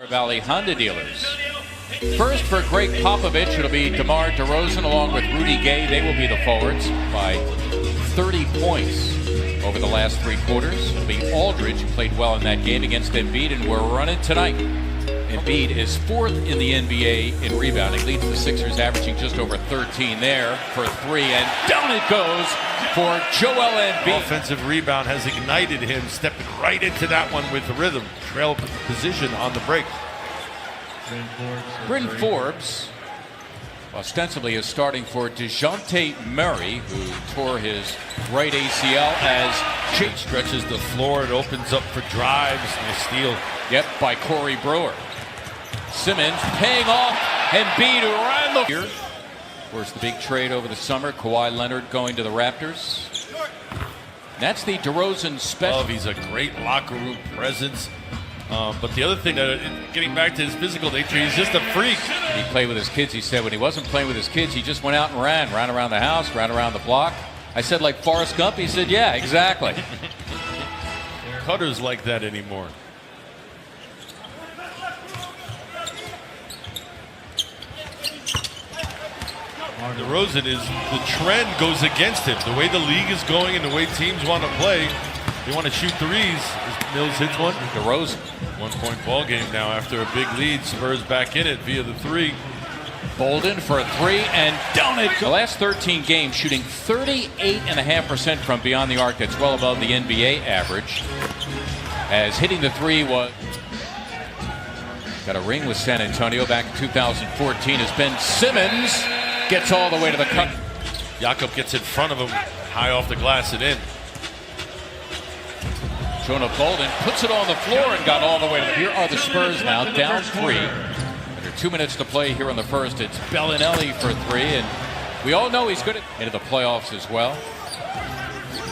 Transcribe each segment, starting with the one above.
Valley Honda dealers. First for Greg Popovich, it'll be DeMar DeRozan along with Rudy Gay. They will be the forwards by 30 points over the last three quarters. It'll be Aldridge, who played well in that game against Embiid, and we're running tonight. Embiid is fourth in the NBA in rebounding, leads the Sixers, averaging just over 13 there for three, and down it goes for Joel Embiid. Offensive rebound has ignited him, stepping right into that one with the rhythm. Trail position on the break. Bryn Forbes ostensibly is starting for DeJounte Murray, who tore his right ACL as Chase stretches the floor. It opens up for drives and a steal. Yep, by Corey Brewer. Simmons paying off Embiid, who ran the here. Of course, the big trade over the summer, Kawhi Leonard going to the Raptors. That's the DeRozan special. He's a great locker room presence. But the other thing, getting back to his physical nature, he's just a freak. He played with his kids. He said when he wasn't playing with his kids, he just went out and ran around the house, ran around the block. I said, like Forrest Gump? He said, yeah, exactly. Cutter's like that anymore. DeRozan the trend goes against him. The way the league is going and the way teams want to play, they want to shoot threes. Mills hits one. DeRozan. 1 point ball game now after a big lead. Spurs back in it via the three. Bolden for a three, and down it goes. The last 13 games shooting 38.5% from beyond the arc. That's well above the NBA average. As hitting the three was. Got a ring with San Antonio back in 2014 as Ben Simmons gets all the way to the cup. Jakob gets in front of him, high off the glass and in. Jonah Bolden puts it on the floor and got all the way to the. Here are the Spurs now, down three. Under 2 minutes to play here in the first. It's Bellinelli for three, and we all know he's good at into the playoffs as well.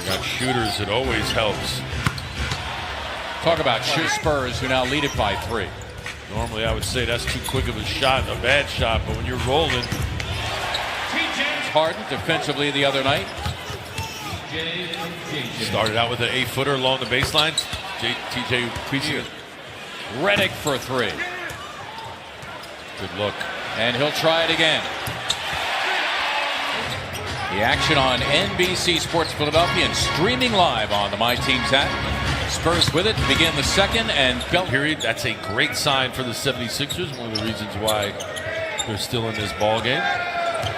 Got shooters, it always helps. Talk about Spurs, who now lead it by three. Normally I would say that's too quick of a shot, a bad shot, but when you're rolling. Harden defensively the other night. Started out with an 8-footer along the baseline. TJ Preaching. Redick for three. Good look. And he'll try it again. The action on NBC Sports Philadelphia and streaming live on the My Teams app. Spurs with it to begin the second and period. That's a great sign for the 76ers. One of the reasons why they're still in this ball game.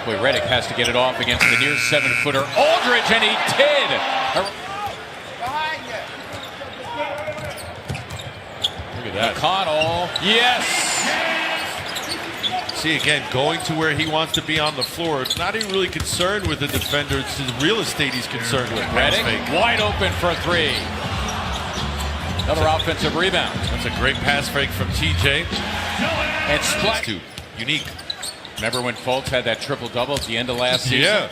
Boy, Redick has to get it off against the near 7-footer Aldridge, and he did. Look at that. McConnell, yes. See, again, going to where he wants to be on the floor. It's not even really concerned with the defender. It's his real estate he's concerned with. Redick wide open for three. Another offensive rebound. That's a great pass fake from TJ. And Splash. Unique. Remember when Fultz had that triple-double at the end of last season? Yeah.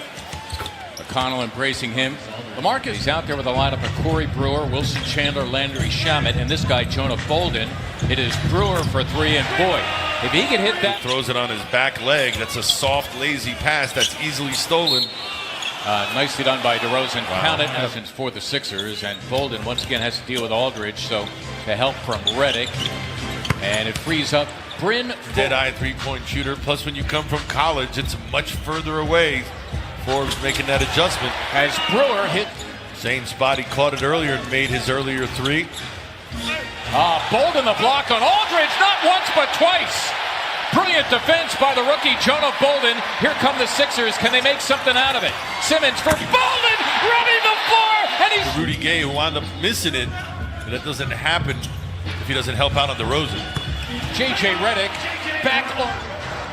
McConnell embracing him. LaMarcus, he's out there with a lineup of Corey Brewer, Wilson Chandler, Landry Shamet, and this guy, Jonah Bolden. It is Brewer for three, and boy, if he can hit that. Throws it on his back leg. That's a soft, lazy pass that's easily stolen. Nicely done by DeRozan. Wow. Count it for the Sixers, and Bolden once again has to deal with Aldridge, so the help from Redick. And it frees up Bryn. Dead-eye three-point shooter. Plus, when you come from college, it's much further away. Forbes making that adjustment. As Brewer hit. Same spot. He caught it earlier and made his earlier three. Bolden the block on Aldridge. Not once, but twice. Brilliant defense by the rookie, Jonah Bolden. Here come the Sixers. Can they make something out of it? Simmons for Bolden, running the floor, and he's. Rudy Gay, who wound up missing it. And that doesn't happen if he doesn't help out on DeRozan. J.J. Redick back on.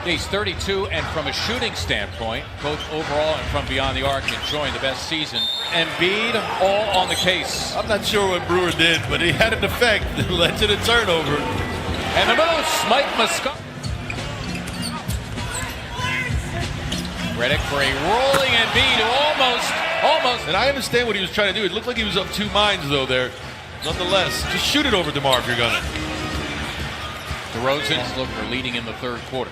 He's 32, and from a shooting standpoint, both overall and from beyond the arc, enjoying the best season. Embiid all on the case. I'm not sure what Brewer did, but he had an effect that led to the turnover. And the moose, Mike Muscala. Redick for a rolling Embiid who almost. And I understand what he was trying to do. It looked like he was of two minds, though, there. Nonetheless, just shoot it over DeMar if you're going to. DeRozan's look for leading in the third quarter.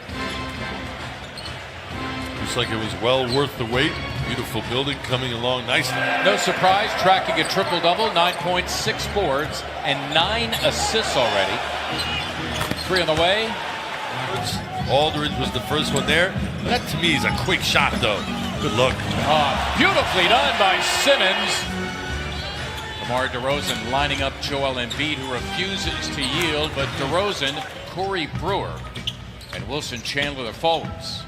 Looks like it was well worth the wait. Beautiful building coming along nicely. No surprise, tracking a triple-double, 9 points, 6 boards, and 9 assists already. Three on the way. Aldridge was the first one there. That to me is a quick shot, though. Good look. Beautifully done by Simmons. DeMar DeRozan lining up Joel Embiid, who refuses to yield, but DeRozan, Corey Brewer, and Wilson Chandler, the forwards.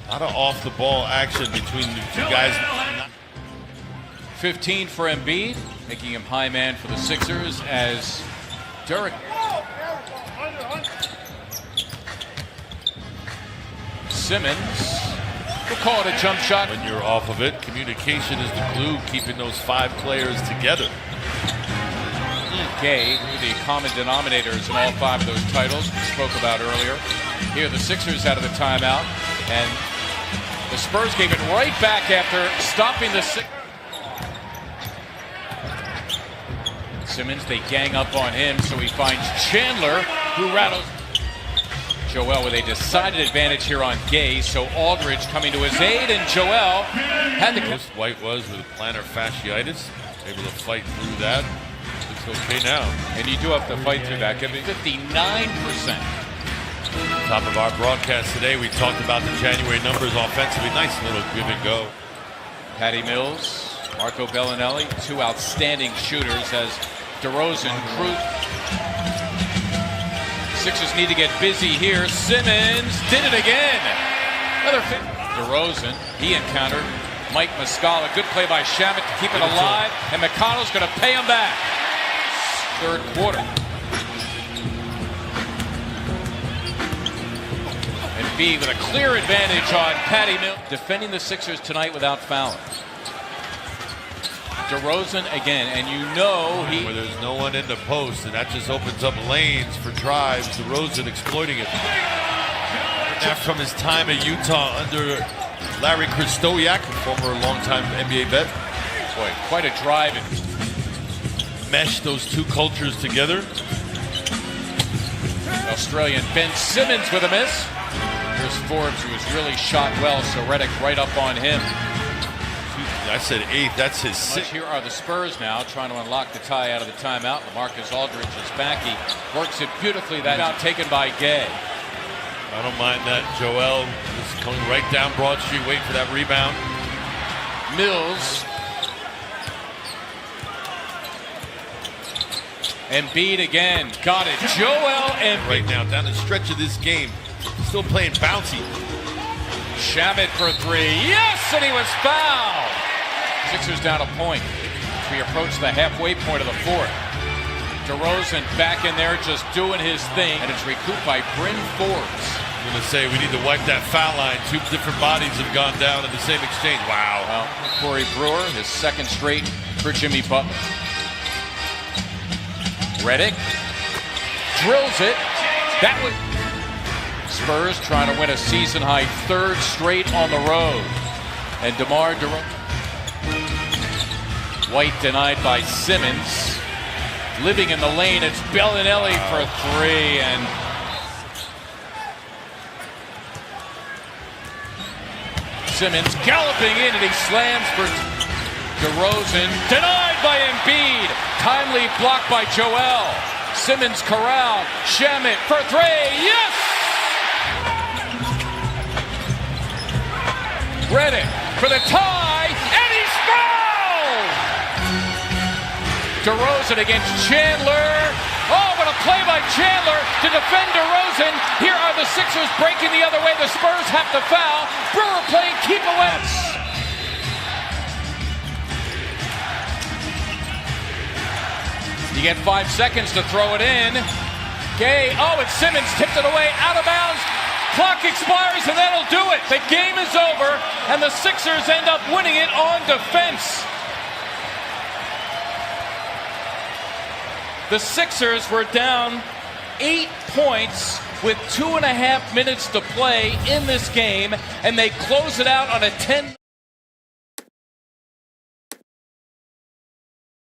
A lot of off-the-ball action between the two guys. 15 for Embiid, making him high man for the Sixers as Derek. Simmons will call it a jump shot. When you're off of it, communication is the glue, keeping those five players together. Gay, the common denominators in all five of those titles we spoke about earlier. Here the Sixers out of the timeout, and the Spurs gave it right back after stopping the Simmons. They gang up on him, so he finds Chandler, who rattles Joel with a decided advantage here on Gay. So Aldridge coming to his aid, and Joel had the most White was with plantar fasciitis, able to fight through that. Looks okay now. And you do have to fight through that. Give me 59%. Top of our broadcast today, we talked about the January numbers offensively. Nice little give and go. Patty Mills, Marco Bellinelli, two outstanding shooters as DeRozan, Cruz. Sixers need to get busy here. Simmons did it again. Another fit. DeRozan, he encountered Mike Muscala. Good play by Shamet to keep it alive, and McConnell's going to pay him back. Third quarter. Embiid with a clear advantage on Patty Mills. Defending the Sixers tonight without fouling. DeRozan again, and you know where there's no one in the post, and that just opens up lanes for drives. DeRozan exploiting it. From his time at Utah under Larry Krystoyak, former longtime NBA vet. Boy, quite a drive. Mesh those two cultures together. Australian Ben Simmons with a miss. Here's Forbes, who has really shot well, so Redick right up on him. I said 8, that's his 6th. Here are the Spurs now trying to unlock the tie out of the timeout. LaMarcus Aldridge is back. He works it beautifully. That out taken by Gay. I don't mind that. Joel is coming right down Broad Street, waiting for that rebound. Mills. Embiid again. Got it. Joel Embiid. Right now, down the stretch of this game, still playing bouncy. Shamet for three. Yes, and he was fouled. Sixers down a point as we approach the halfway point of the fourth. DeRozan back in there just doing his thing, and it's recouped by Bryn Forbes. I'm going to say we need to wipe that foul line. Two different bodies have gone down in the same exchange. Wow. Well, Corey Brewer, his second straight for Jimmy Butler. Redick drills it. That was Spurs trying to win a season-high third straight on the road. And DeMar DeRozan. White denied by Simmons. Living in the lane, it's Bellinelli for three, and Simmons galloping in, and he slams for DeRozan. Denied by Embiid. Timely blocked by Joel. Simmons corralled. Shamet for three. Yes! Redick for the tie, and he's fouled! DeRozan against Chandler. Oh, what a play by Chandler to defend DeRozan. Here are the Sixers breaking the other way. The Spurs have to foul. Brewer playing keep away. You get 5 seconds to throw it in. Gay, oh, and Simmons tipped it away, out of bounds. Clock expires, and that'll do it. The game is over, and the Sixers end up winning it on defense. The Sixers were down 8 points with 2.5 minutes to play in this game, and they close it out on a 10.